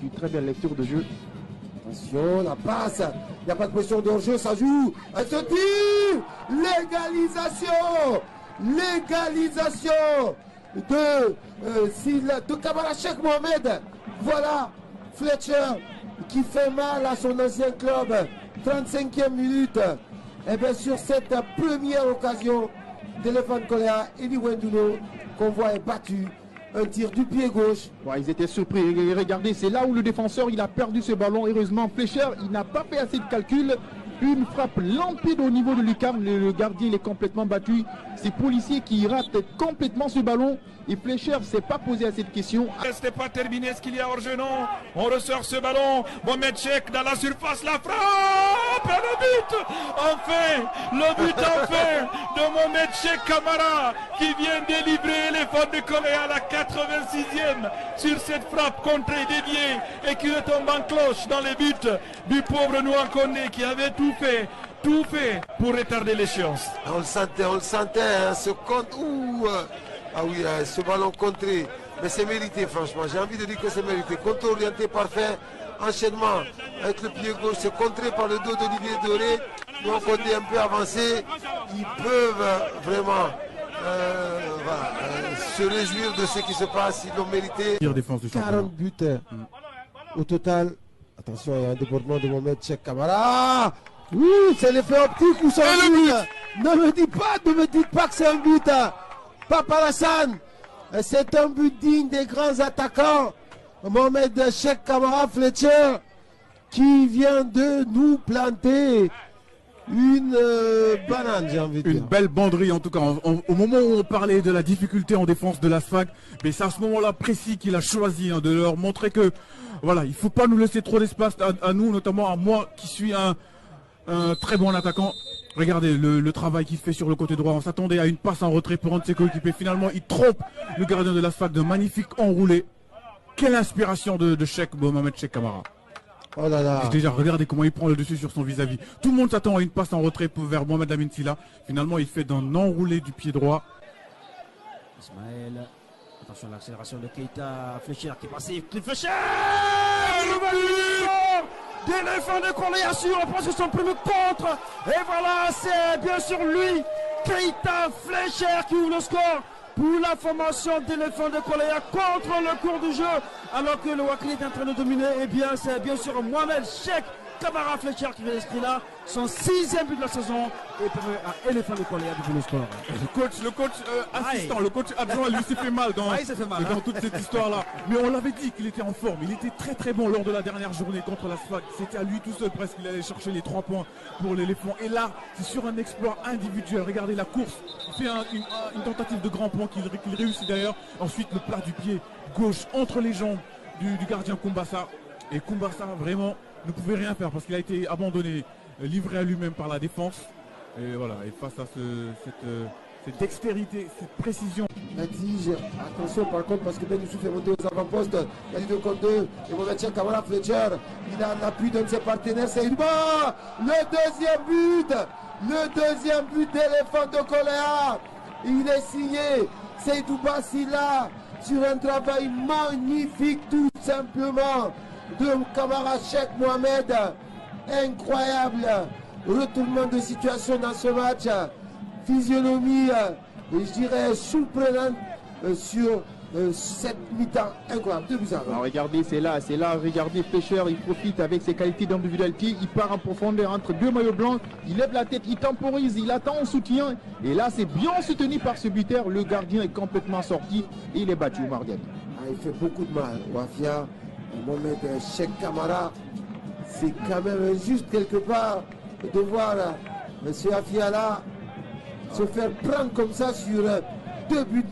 Une très belle lecture de jeu. Attention, la passe. Il n'y a pas de pression de hors-jeu, ça joue. Un tir. Légalisation. Légalisation de Kamara Cheikh Mohamed. Voilà Fletcher qui fait mal à son ancien club. 35e minute. Et bien sur cette première occasion d'Elephant Koléa, Eli Wenduno, qu'on voit est battu. Un tir du pied gauche. Ouais, ils étaient surpris. Regardez, c'est là où le défenseur il a perdu ce ballon. Heureusement, Fletcher, il n'a pas fait assez de calcul. Une frappe limpide au niveau de Lucarne. Le gardien il est complètement battu. C'est Policier qui rate complètement ce ballon. Et Fletcher ne s'est pas posé assez de questions. Ce n'est pas terminé. Est-ce qu'il y a hors-jeu? Non. On ressort ce ballon. Mohamed Cheikh dans la surface. La frappe. Et le but. Enfin. Le but enfin de Mohamed Cheikh Kamara qui vient délivrer l'effort de Koléa à la 86e sur cette frappe contrée déviée et qui retombe en cloche dans les buts du pauvre Nouakondé qui avait tout fait pour retarder l'échéance. On le sentait, hein, ce compte. Ah oui, ce ballon contré. Mais c'est mérité, franchement. J'ai envie de dire que c'est mérité. Compte orienté parfait. Enchaînement avec le pied gauche. C'est contré par le dos d'Olivier Doré. Nouakondé un peu avancé. Ils peuvent vraiment se réjouir de ce qui se passe. Ils l'ont mérité. 40 buts au total. Attention, il y a un débordement de Mohamed Cheikh Kamara. Oui, c'est l'effet optique ou c'est un but. Ne me dites pas que c'est un but. Papa Alassane, c'est un but digne des grands attaquants. Mohamed Cheikh Kamara Fletcher qui vient de nous planter une banane, j'ai envie de dire. Une belle banderie en tout cas. Au moment où on parlait de la difficulté en défense de la SFAC, mais c'est à ce moment-là précis qu'il a choisi de leur montrer que voilà, il ne faut pas nous laisser trop d'espace à nous, notamment à moi qui suis un très bon attaquant. Regardez le travail qu'il fait sur le côté droit. On s'attendait à une passe en retrait pour un de ses coéquipiers. Finalement, il trompe le gardien de la SFAC de magnifique enroulé. Quelle inspiration de Mohamed Cheikh Kamara. Oh là là. Déjà, regardez comment il prend le dessus sur son vis-à-vis. Tout le monde s'attend à une passe en retrait vers Mohamed Lamine Silla. Finalement, il fait d'un enroulé du pied droit. Ismaël. Attention à l'accélération de Keita. Fletcher qui est passé. Fletcher d'éléphant de Koléa sur, on pense que son premier contre. Et voilà, c'est bien sûr lui, Keita Fletcher, qui ouvre le score pour la formation d'éléphant de Koléa contre le cours du jeu. Alors que le Wakli est en train de dominer, et bien c'est bien sûr Mohamed Cheikh Kamara Fletcher qui fait l'esprit là. Son 6e but de la saison et permet à éléphant de Koléa de le score. Le coach assistant, le coach adjoint lui s'est fait mal dans toute cette histoire-là. Mais on l'avait dit qu'il était en forme. Il était très très bon lors de la dernière journée contre la SFAC. C'était à lui tout seul presque qu'il allait chercher les 3 points pour l'éléphant. Et là, c'est sur un exploit individuel. Regardez la course. Il fait une tentative de grand point qu'il réussit d'ailleurs. Ensuite, le plat du pied gauche entre les jambes du gardien Kumbassa. Et Kumbassa vraiment ne pouvait rien faire parce qu'il a été abandonné, livré à lui-même par la défense. Et voilà, et face à cette dextérité, cette précision. Exige, attention par contre parce que Ben Youssouf est monté aux avant-postes. Il y a du 2 contre 2. Et Mohamed Cheikh Kamara Fletcher, il a l'appui d'un de ses partenaires, c'est Ilba. Le deuxième but d'éléphant de Koléa. Il est signé, c'est Idouba Silla sur un travail magnifique tout simplement de Kamara Cheikh Mohamed. Incroyable retournement de situation dans ce match. Physionomie, je dirais, surprenante sur cette mi-temps incroyable. 2-0. Alors regardez, c'est là, regardez Fletcher, il profite avec ses qualités d'individualité, il part en profondeur entre 2 maillots blancs, il lève la tête, il temporise, il attend en soutien, et là c'est bien soutenu par ce buteur, le gardien est complètement sorti, et il est battu au Mardian. Il fait beaucoup de mal, Wafia, Mohamed Cheikh Kamara, c'est quand même injuste quelque part de voir M. Afia là se faire prendre comme ça sur 2 buts.